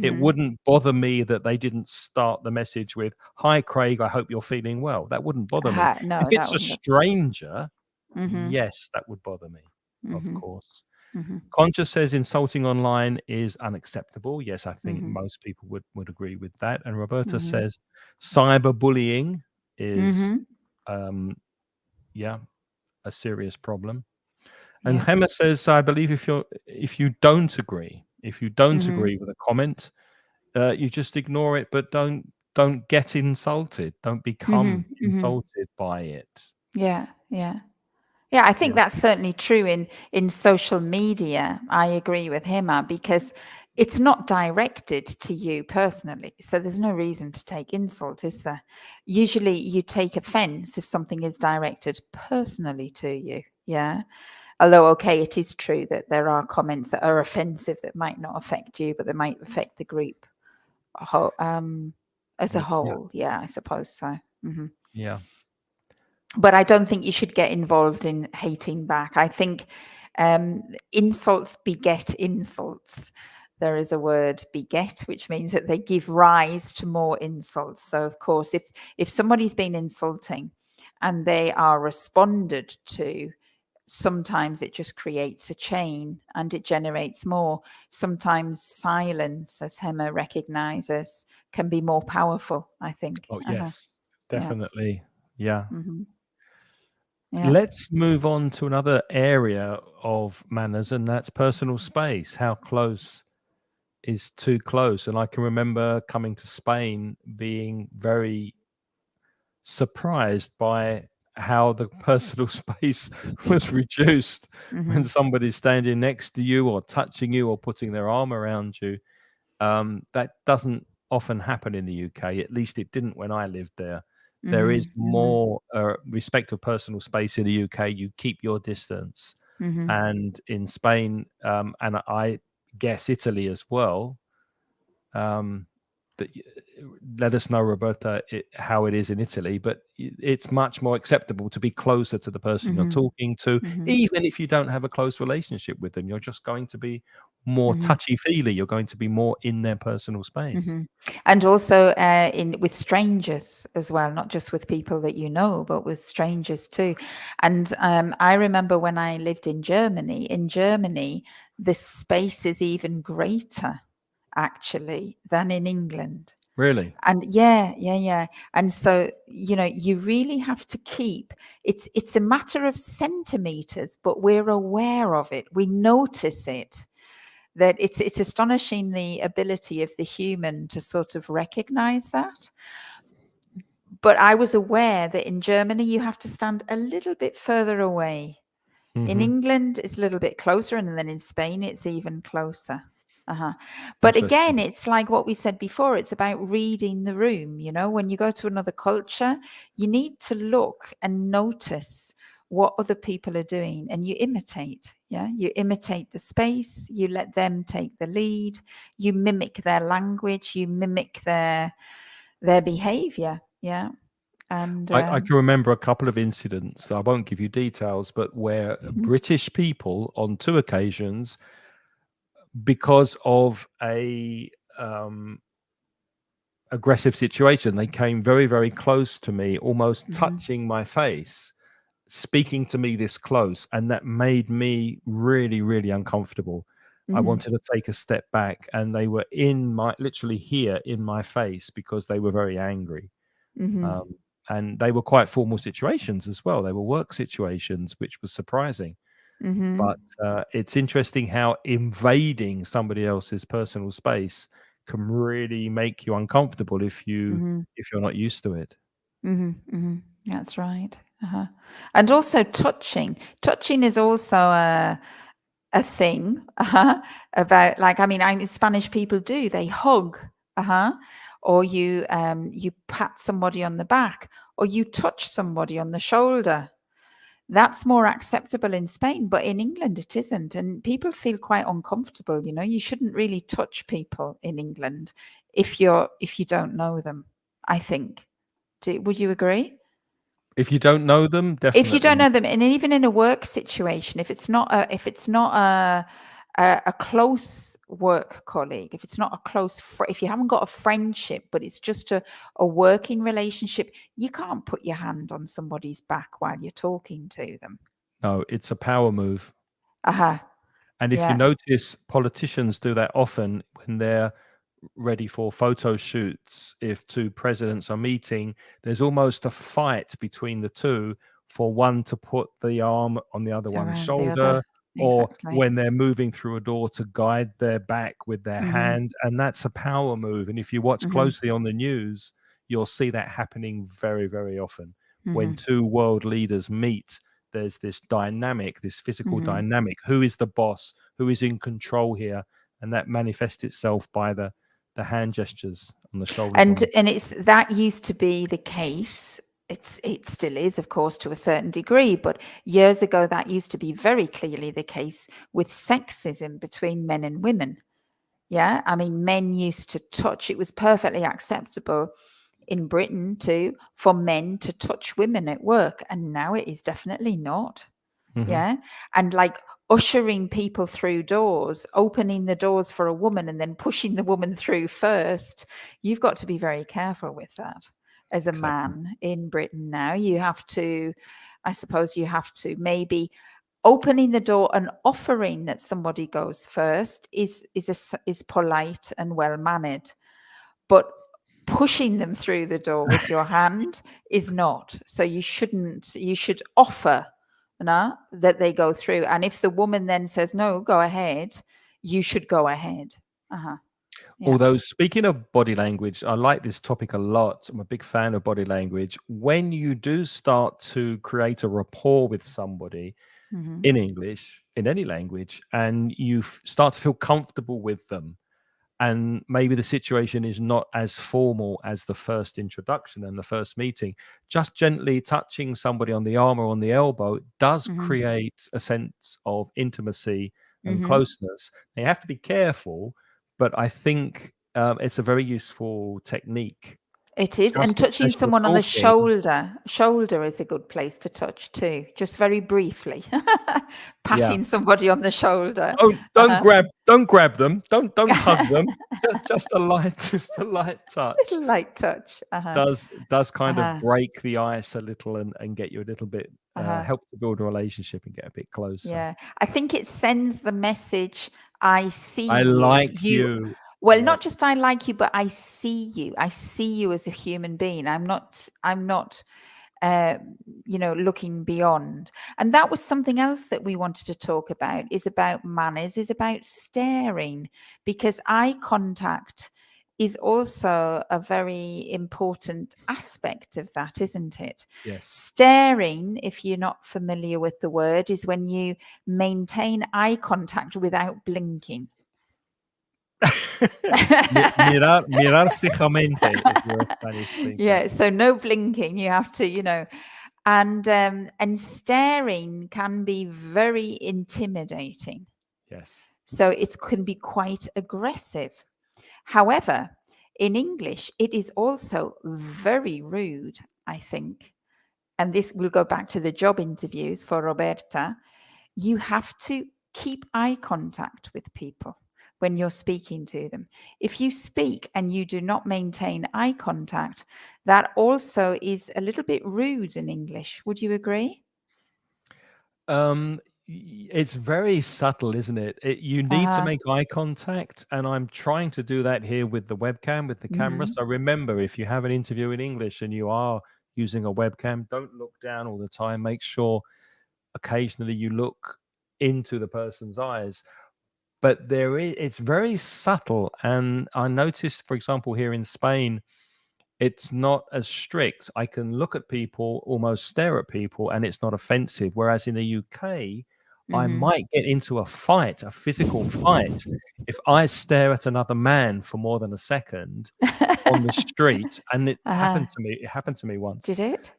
it Mhm. wouldn't bother me that they didn't start the message with, "Hi, Craig, I hope you're feeling well." That wouldn't bother me. Aha, If no, that it's a wouldn't have. stranger, Mhm. yes, that would bother me, of Mhm. course. Mhm. Concha says insulting online is unacceptable. Yes, I think Mhm. most people would agree with that. And Roberta Mhm. says cyberbullying is, Mhm. um, yeah, a serious problem. And Yeah. Hema says, I believe if you don't agree, if you don't Mhm. agree with a comment, you just ignore it, but don't get insulted. Don't become Mhm. Mhm. insulted by it. Yeah. Yeah. Yeah, I think Yeah. that's certainly true in social media. I agree with Hima because it's not directed to you personally. So there's no reason to take insult, is there? Usually you take offense if something is directed personally to you. Yeah. Although, okay, it is true that there are comments that are offensive that might not affect you, but they might affect the group as a Yeah. whole. Yeah, I suppose so. Hmm. Yeah. But I don't think you should get involved in hating back. I think insults beget insults. There is a word beget, which means that they give rise to more insults. So, of course, if somebody's been insulting and they are responded to, sometimes it just creates a chain and it generates more. Sometimes silence, as Hema recognizes, can be more powerful, I think. Oh, Uh-huh. yes, Yeah. definitely. Yeah. Hmm. Yeah. Let's move on to another area of manners, and that's personal space. How close is too close? And I can remember coming to Spain being very surprised by how the personal space was reduced when Hmm. somebody's standing next to you or touching you or putting their arm around you. That doesn't often happen in the UK. At least it didn't when I lived there. There is Mhm, mhm, more respect of personal space in the UK. You keep your distance, mhm, and in Spain, and I guess Italy as well. Um, that let us know, Roberta, how it is in Italy. But it's much more acceptable to be closer to the person you're mhm, talking to, mhm, even if you don't have a close relationship with them. You're just going to be more mhm, touchy feely. You're going to be more in their personal space. mhm. And also in with strangers as well, not just with people that you know, but with strangers too. And I remember when I lived in Germany. In Germany, the space is even greater actually than in England. Really? And yeah, yeah, yeah. And so, you really have to keep it's a matter of centimeters, but we're aware of it. We notice it. That it's astonishing the ability of the human to sort of recognize that. But I was aware that in Germany you have to stand a little bit further away. In Hmm. England, it's a little bit closer, and then in Spain, it's even closer. Uh-huh. But Interesting. again, it's like what we said before. It's about reading the room. When you go to another culture, you need to look and notice what other people are doing, and you imitate. Yeah, you imitate the space. You let them take the lead. You mimic their language. You mimic their behavior. Yeah, and I can remember a couple of incidents. I won't give you details, but where British people on two occasions, because of a aggressive situation, they came very, very close to me, almost mhm, touching my face, speaking to me this close, and that made me really, really uncomfortable. I mhm, wanted to take a step back, and they were literally here in my face because they were very angry. mhm, Um, and they were quite formal situations as well. They were work situations, which was surprising. But it's interesting how invading somebody else's personal space can really make you uncomfortable if you're not used to it. That's right. And also touching. Touching is also a thing about, like, I mean, Spanish people do. They hug, or you pat somebody on the back, or you touch somebody on the shoulder. That's more acceptable in Spain, but in England it isn't, and people feel quite uncomfortable. You shouldn't really touch people in England if you don't know them, I think. Would you agree? If you don't know them, If you don't definitely. know them, and even in a work situation, if it's not a close work colleague, if it's not a close, if you haven't got a friendship, but it's just a working relationship, you can't put your hand on somebody's back while you're talking to them. No, it's a power move. And if you Yeah. notice, politicians do that often when they're ready for photo shoots. If two presidents are meeting, there's almost a fight between the two for one to put the arm on the other one's Around the shoulder, other. or Exactly. when they're moving through a door to guide their back with their hand. And that's a power move. And if you watch closely on the news, you'll see that happening very, very often. When two world leaders meet, there's this dynamic, this physical dynamic. Who is the boss? Who is in control here? And that manifests itself by the hand gestures on the shoulders. And it's that used to be the case. It still is, of course, to a certain degree, but years ago that used to be very clearly the case with sexism between men and women. Yeah, I mean, men used to touch. It was perfectly acceptable in Britain for men to touch women at work, and now it is definitely not. Yeah, and like ushering people through doors, opening the doors for a woman and then pushing the woman through first. You've got to be very careful with that as a man in Britain now. I suppose you have to maybe opening the door and offering that somebody goes first is polite and well mannered, but pushing them through the door with your hand is not. So you should offer that they go through. And if the woman then says, no, go ahead, you should go ahead. Yeah. Although, speaking of body language, I like this topic a lot. I'm a big fan of body language. When you do start to create a rapport with somebody in English, in any language, and you start to feel comfortable with them, and maybe the situation is not as formal as the first introduction and the first meeting, just gently touching somebody on the arm or on the elbow does create a sense of intimacy and closeness. They have to be careful, but I think it's a very useful technique. It is. And touching someone on the shoulder is a good place to touch too, just very briefly. Patting somebody on the shoulder. Don't grab them. Don't hug them. Just a light touch. Little light touch. Does kind of break the ice a little and get you a little bit, help to build a relationship and get a bit closer. Yeah. I think it sends the message, I see I like you. Well, not just I like you, but I see you. I see you as a human being. I'm not looking beyond. And that was something else that we wanted to talk about, is about manners, is about staring, because eye contact is also a very important aspect of that, isn't it? Yes. Staring, if you're not familiar with the word, is when you maintain eye contact without blinking. Mirar fijamente, if you're a Spanish speaker. Yeah, so no blinking. You have to, and staring can be very intimidating. Yes. So it can be quite aggressive. However, in English, it is also very rude, I think. And this will go back to the job interviews for Roberta. You have to keep eye contact with people when you're speaking to them. If you speak and you do not maintain eye contact, that also is a little bit rude in English. Would you agree? It's very subtle, isn't it? You need to make eye contact, and I'm trying to do that here with the webcam, with the camera. So remember, if you have an interview in English and you are using a webcam, don't look down all the time. Make sure occasionally you look into the person's eyes. But it's very subtle. And I noticed, for example, here in Spain, it's not as strict. I can look at people, almost stare at people, and it's not offensive. Whereas in the UK, I might get into a fight, a physical fight, if I stare at another man for more than a second on the street. And it happened to me. It happened to me once. Did it?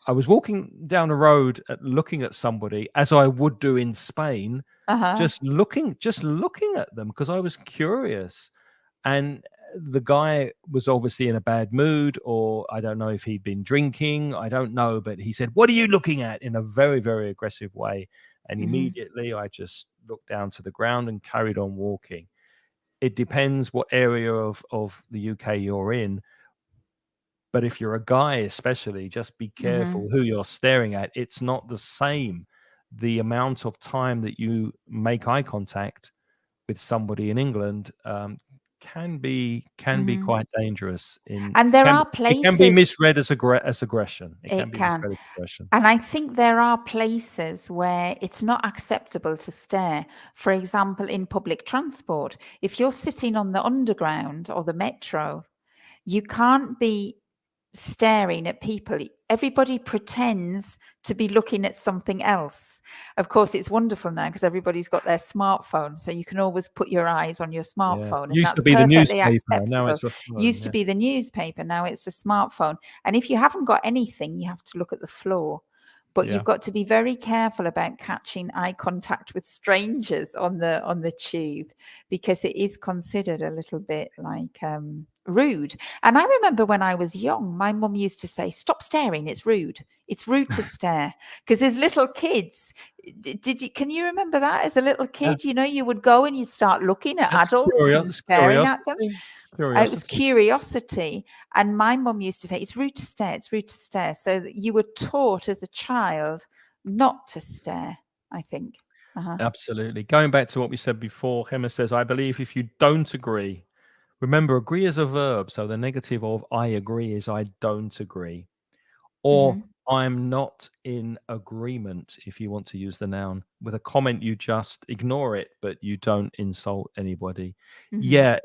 I was walking down the road looking at somebody, as I would do in Spain, just looking at them because I was curious. And the guy was obviously in a bad mood, or I don't know if he'd been drinking, I don't know, but he said, "What are you looking at?" in a very, very aggressive way. And immediately I just looked down to the ground and carried on walking. It depends what area of the UK you're in. But if you're a guy, especially, just be careful who you're staring at. It's not the same. The amount of time that you make eye contact with somebody in England can be quite dangerous. And there are places. It can be misread as aggression. It can. Misread as aggression. And I think there are places where it's not acceptable to stare. For example, in public transport, if you're sitting on the underground or the metro, you can't be staring at people. Everybody pretends to be looking at something else. Of course, it's wonderful now because everybody's got their smartphone, so you can always put your eyes on your smartphone. Yeah. Used to be the newspaper, now it's a phone. Used to be the newspaper, now it's the smartphone. And if you haven't got anything, you have to look at the floor. But you've got to be very careful about catching eye contact with strangers on the tube, because it is considered a little bit like rude. And I remember when I was young, my mum used to say, "Stop staring, it's rude. It's rude to stare." Because there's little kids. Can you remember that as a little kid? Yeah. You know, you would go and you'd start looking at adults and staring at them. It was curiosity. And my mum used to say, "It's rude to stare, it's rude to stare." So that you were taught as a child not to stare, I think. Absolutely. Going back to what we said before, Gemma says, "I believe if you don't agree," remember, agree is a verb. So the negative of I agree is I don't agree. Or I'm not in agreement, if you want to use the noun. With a comment, you just ignore it, but you don't insult anybody. Yeah,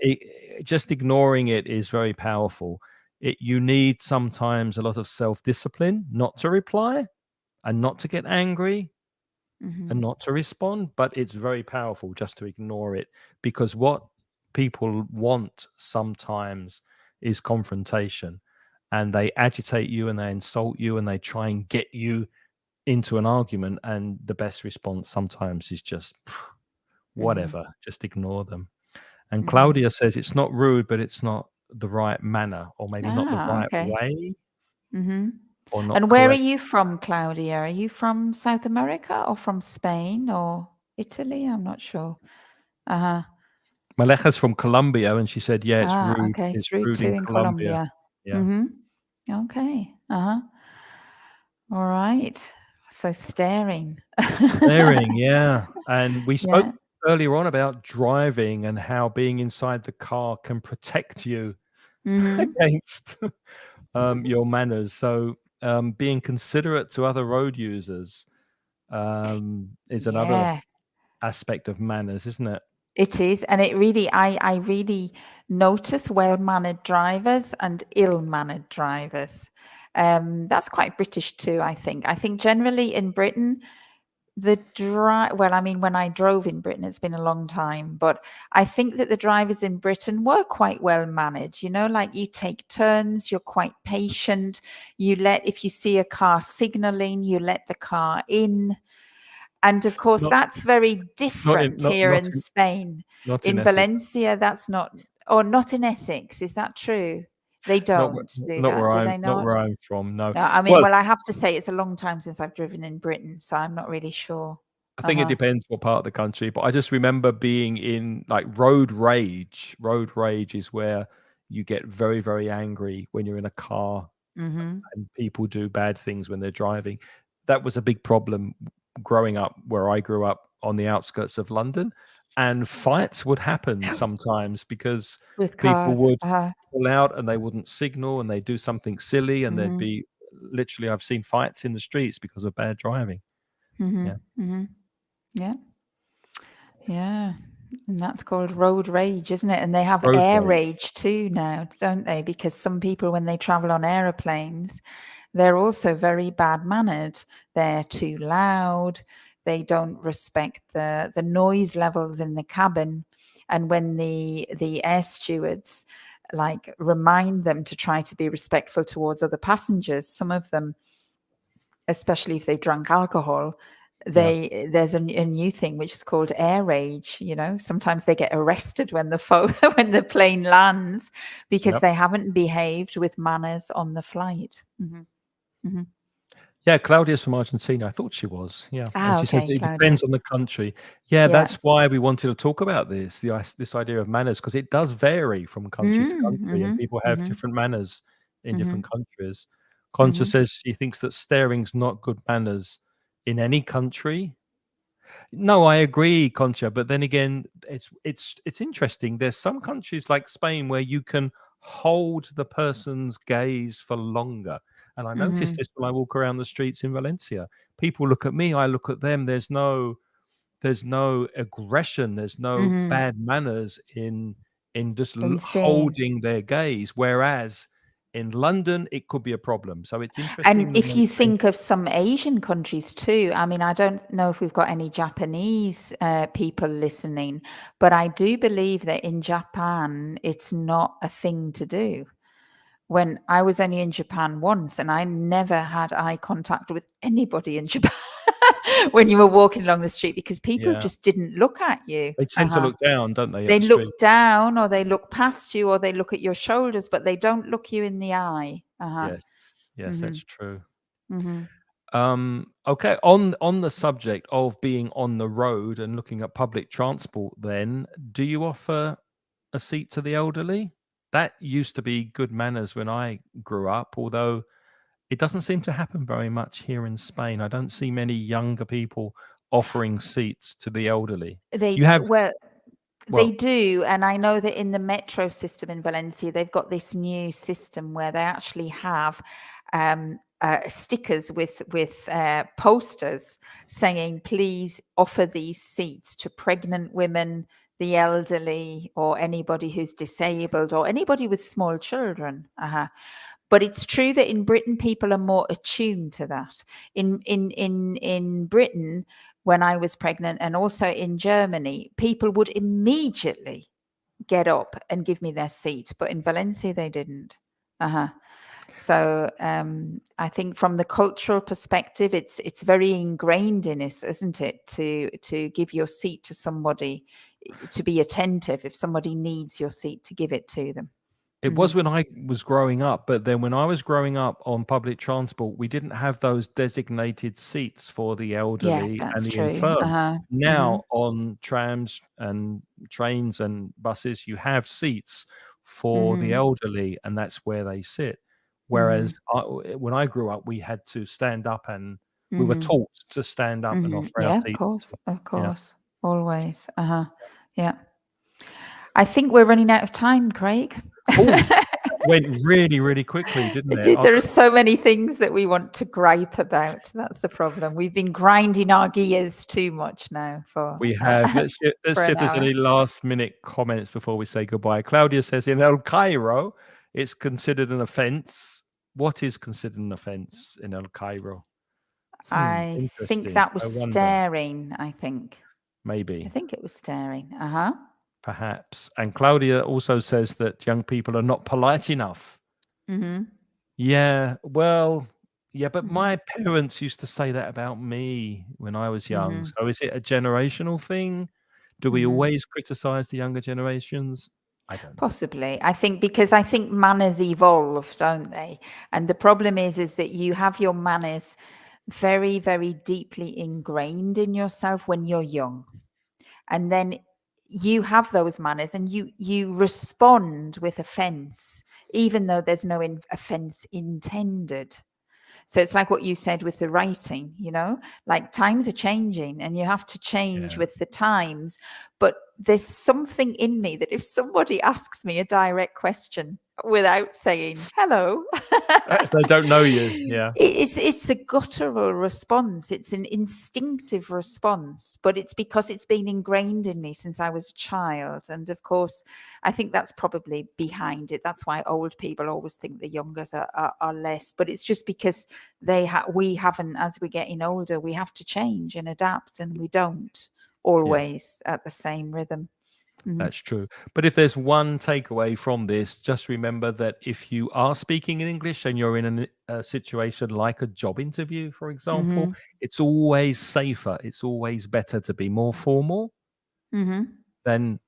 just ignoring it is very powerful. You need sometimes a lot of self-discipline not to reply and not to get angry and not to respond, but it's very powerful just to ignore it, because what people want sometimes is confrontation. And they agitate you and they insult you and they try and get you into an argument. And the best response sometimes is just whatever, just ignore them. And Claudia says it's not rude, but it's not the right manner, or maybe not the right way. Or not. And where are you from, Claudia? Are you from South America or from Spain or Italy? I'm not sure. Maleja's from Colombia, and she said, yeah, it's rude. Okay. It's rude too in Colombia. Yeah. Okay. All right. So staring. Yeah. And we spoke earlier on about driving and how being inside the car can protect you against your manners. So being considerate to other road users is another aspect of manners, isn't it? It is. And it really, I really notice well-mannered drivers and ill-mannered drivers. That's quite British too, I think. I think generally in Britain, well, I mean, when I drove in Britain, it's been a long time, but I think that the drivers in Britain were quite well mannered. You know, like you take turns, you're quite patient. If you see a car signaling, you let the car in. And of course, that's very different here in Spain. In Valencia, that's not, or not in Essex. Is that true? They don't do that, do they not? Not where I'm from, no. I mean, well, I have to say it's a long time since I've driven in Britain, so I'm not really sure. I think it depends what part of the country, but I just remember being in like road rage. Road rage is where you get very, very angry when you're in a car and people do bad things when they're driving. That was a big problem growing up where I grew up on the outskirts of London, and fights would happen sometimes because people would pull out and they wouldn't signal and they'd do something silly and there'd be literally I've seen fights in the streets because of bad driving. Yeah. Yeah. Yeah. And that's called road rage, isn't it? And they have Road air rage. rage too now, don't they? Because some people, when they travel on aeroplanes, they're also very bad mannered. They're too loud. They don't respect the noise levels in the cabin. And when the air stewards like remind them to try to be respectful towards other passengers, some of them, especially if they've drunk alcohol, there's a new thing which is called air rage. Sometimes they get arrested when when the plane lands because they haven't behaved with manners on the flight. Yeah, Claudia's from Argentina. I thought she was. Yeah. And she says Okay, it Claudia. depends on the country. Yeah, that's why we wanted to talk about this idea of manners, because it does vary from country to country, and people have different manners in different countries. Concha says she thinks that staring's not good manners in any country. No, I agree, Concha. But then again, it's interesting. There's some countries like Spain where you can hold the person's gaze for longer. And I notice this when I walk around the streets in Valencia. People look at me, I look at them. There's no aggression. There's no bad manners in just Insane. holding their gaze. Whereas in London, it could be a problem. So it's And interesting. if you think of some Asian countries too, I mean, I don't know if we've got any Japanese people listening, but I do believe that in Japan, it's not a thing to do. When I was only in Japan once, and I never had eye contact with anybody in Japan when you were walking along the street, because people just didn't look at you. They tend to look down, don't they, at They the look street? down, or they look past you, or they look at your shoulders, but they don't look you in the eye. Yes, that's true. Mhm. Okay, on the subject of being on the road and looking at public transport, then, do you offer a seat to the elderly? That used to be good manners when I grew up, although it doesn't seem to happen very much here in Spain. I don't see many younger people offering seats to the elderly. You have They do, and I know that in the metro system in Valencia, they've got this new system where they actually have stickers with posters saying, "Please offer these seats to pregnant women, the elderly, or anybody who's disabled, or anybody with small children." But it's true that in Britain, people are more attuned to that. In Britain, when I was pregnant, and also in Germany, people would immediately get up and give me their seat. But in Valencia, they didn't. So I think from the cultural perspective, it's very ingrained in us, isn't it, to give your seat to somebody, to be attentive if somebody needs your seat, to give it to them. It was when I was growing up, but then when I was growing up on public transport, we didn't have those designated seats for the elderly and That's the true. infirm. Now on trams and trains and buses, you have seats for the elderly, and that's where they sit. Whereas when I grew up, we had to stand up, and we were taught to stand up and offer our Yeah, seats. of course, always. Yeah. I think we're running out of time, Craig. Went really, really quickly, didn't it? There are so many things that we want to gripe about. That's the problem. We've been grinding our gears too much now We have. Let's see if there's any last-minute comments before we say goodbye. Claudia says, in El Cairo, it's considered an offense. What is considered an offense in El Cairo? I think that was staring, I think. Maybe. I think it was staring. Perhaps. And Claudia also says that young people are not polite enough. Yeah, well, yeah, but my parents used to say that about me when I was young. So is it a generational thing? Do we always criticize the younger generations? I don't know. Possibly. I think manners evolve, don't they? And the problem is that you have your manners very, very deeply ingrained in yourself when you're young. And then you have those manners, and you respond with offense, even though there's no offense intended. So it's like what you said with the writing, like times are changing and you have to change with the times. But there's something in me that if somebody asks me a direct question, without saying hello. They don't know you. Yeah. It's a guttural response. It's an instinctive response, but it's because it's been ingrained in me since I was a child. And of course, I think that's probably behind it. That's why old people always think the youngers are less. But it's just because we haven't, as we're getting older, we have to change and adapt, and we don't always at the same rhythm. That's true. But if there's one takeaway from this, just remember that if you are speaking in English and you're in a situation like a job interview, for example, it's always safer. It's always better to be more formal than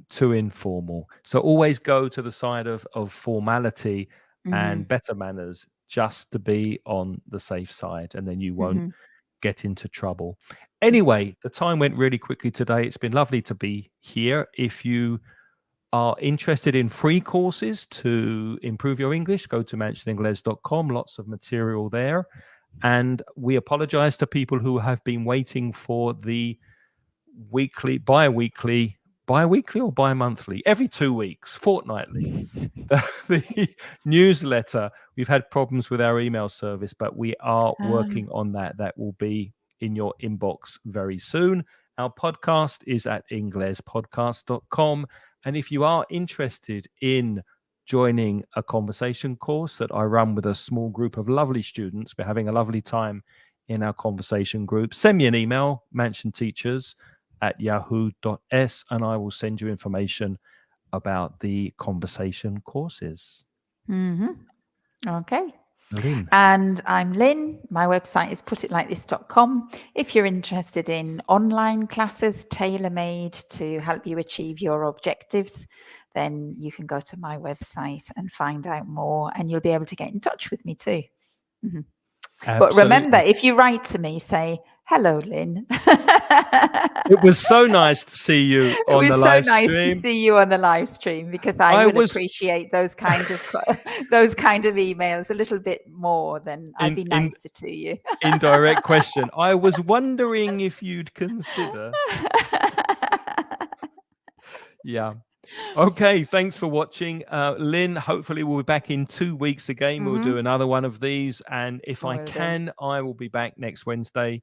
too informal. So always go to the side of formality and better manners, just to be on the safe side, and then you won't get into trouble. Anyway, the time went really quickly today. It's been lovely to be here. If you are interested in free courses to improve your English, go to manchesteringles.com. Lots of material there. And we apologize to people who have been waiting for the bi-weekly or bi-monthly, every 2 weeks, fortnightly, the newsletter. We've had problems with our email service, but we are working on that. That will be in your inbox very soon. Our podcast is at inglespodcast.com. And if you are interested in joining a conversation course that I run with a small group of lovely students, we're having a lovely time in our conversation group, send me an email, mansionteachers@yahoo.es, and I will send you information about the conversation courses. Okay. Lynn. And I'm Lynn. My website is putitlikethis.com. If you're interested in online classes tailor-made to help you achieve your objectives, then you can go to my website and find out more, and you'll be able to get in touch with me too. But remember, if you write to me, say, "Hello, Lynn." It was so nice to see you on the live stream. It was so nice to see you on the live stream, because I would appreciate those kind of emails a little bit more than I'd be nicer to you. Indirect question. I was wondering if you'd consider. Yeah. Okay, thanks for watching. Lynn, hopefully we'll be back in 2 weeks again. We'll do another one of these. And if I can, I will be back next Wednesday,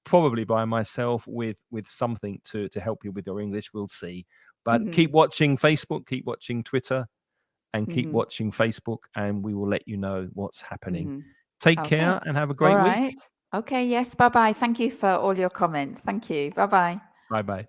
probably by myself with something to help you with your English. We'll see. But keep watching Facebook, keep watching Twitter, and keep watching Facebook, and we will let you know what's happening. Take care and have a great week. Okay, yes, bye-bye. Thank you for all your comments. Thank you. Bye-bye. Bye-bye.